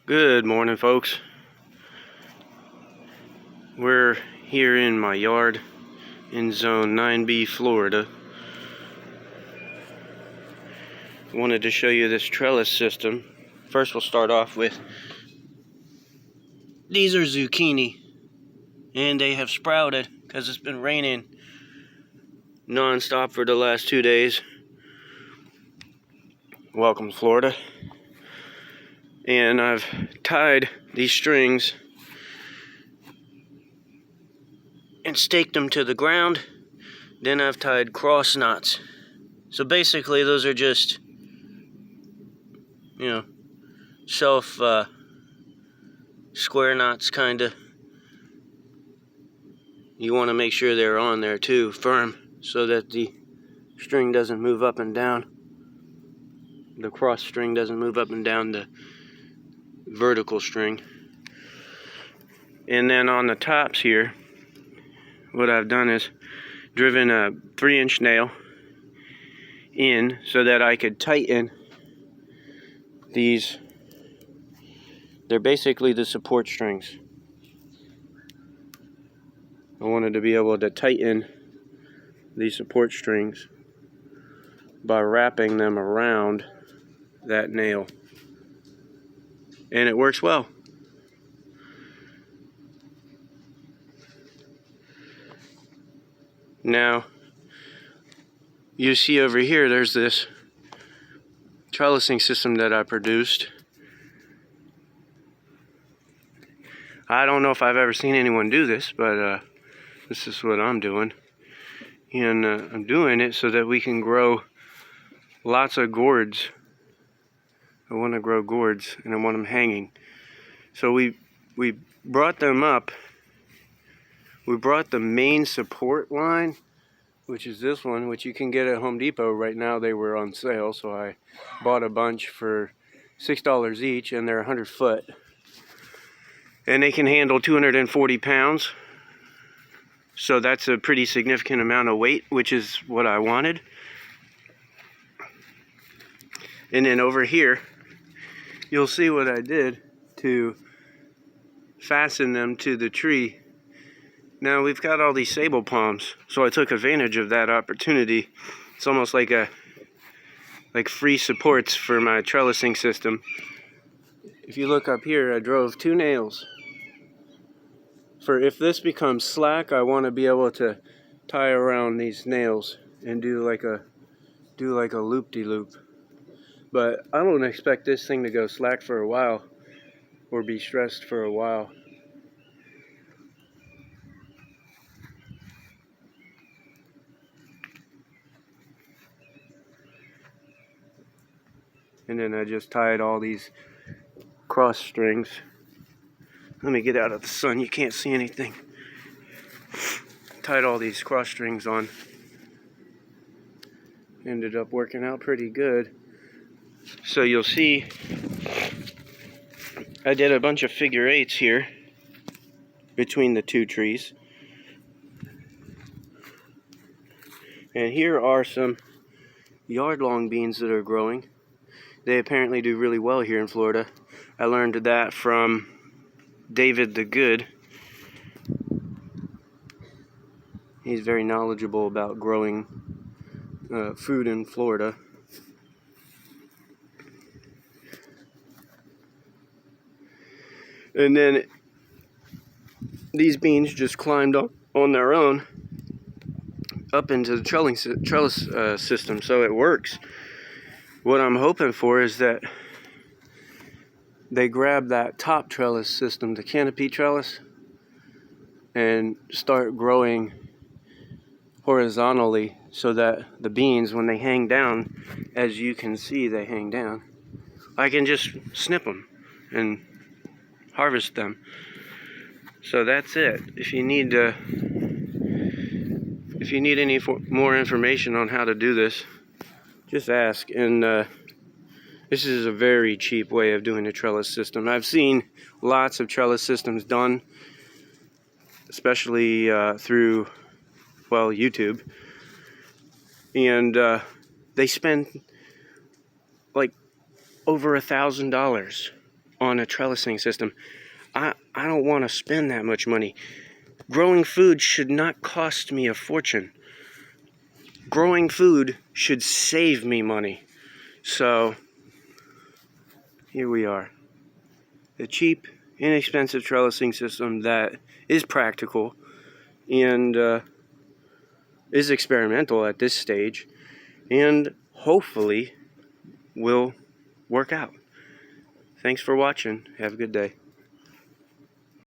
Good morning, folks. We're here in my yard in zone 9B, Florida. Wanted to show you this trellis system. First, we'll start off with these are zucchini, and they have sprouted because it's been raining non-stop for the last 2 days. Welcome to Florida. And I've tied these strings and staked them to the ground. Then I've tied cross knots. So basically those are just, self square knots, kinda. You want to make sure they're on there too, firm, so that the string doesn't move up and down. The cross string doesn't move up and down the vertical string. And then on the tops here, what I've done is driven a 3-inch nail in so that I could tighten these. They're basically the support strings. I wanted to be able to tighten these support strings by wrapping them around that nail. And it works well. Now, you see over here, there's this trellising system that I produced. I don't know if I've ever seen anyone do this, but this is what I'm doing. And I'm doing it so that we can grow lots of gourds. I want to grow gourds, and I want them hanging. So we brought them up. We brought the main support line, which is this one, which you can get at Home Depot right now. They were on sale, so I bought a bunch for $6 each, and they're 100 foot. And they can handle 240 pounds. So that's a pretty significant amount of weight, which is what I wanted. And then over here, you'll see what I did to fasten them to the tree. Now we've got all these sable palms, so I took advantage of that opportunity. It's almost like free supports for my trellising system. If you look up here, I drove 2 nails. For if this becomes slack, I want to be able to tie around these nails and do like a loop-de-loop. But I don't expect this thing to go slack for a while or be stressed for a while. And then I just tied all these cross strings. Let me get out of the sun, you can't see anything. Tied all these cross strings on. Ended up working out pretty good. So you'll see, I did a bunch of figure 8s here between the 2 trees. And here are some yard-long beans that are growing. They apparently do really well here in Florida. I learned that from David the Good. He's very knowledgeable about growing food in Florida. And then these beans just climbed up on their own up into the trellis system, so it works. What I'm hoping for is that they grab that top trellis system, the canopy trellis, and start growing horizontally so that the beans, when they hang down, as you can see they hang down, I can just snip them and harvest them. So that's it. If you need any more information on how to do this, just ask. And this is a very cheap way of doing a trellis system. I've seen lots of trellis systems done, especially through, YouTube. And they spend like over $1,000 on a trellising system. I don't want to spend that much money. Growing food should not cost me a fortune. Growing food should save me money. So here we are. A cheap, inexpensive trellising system that is practical and is experimental at this stage, and hopefully will work out. Thanks for watching. Have a good day.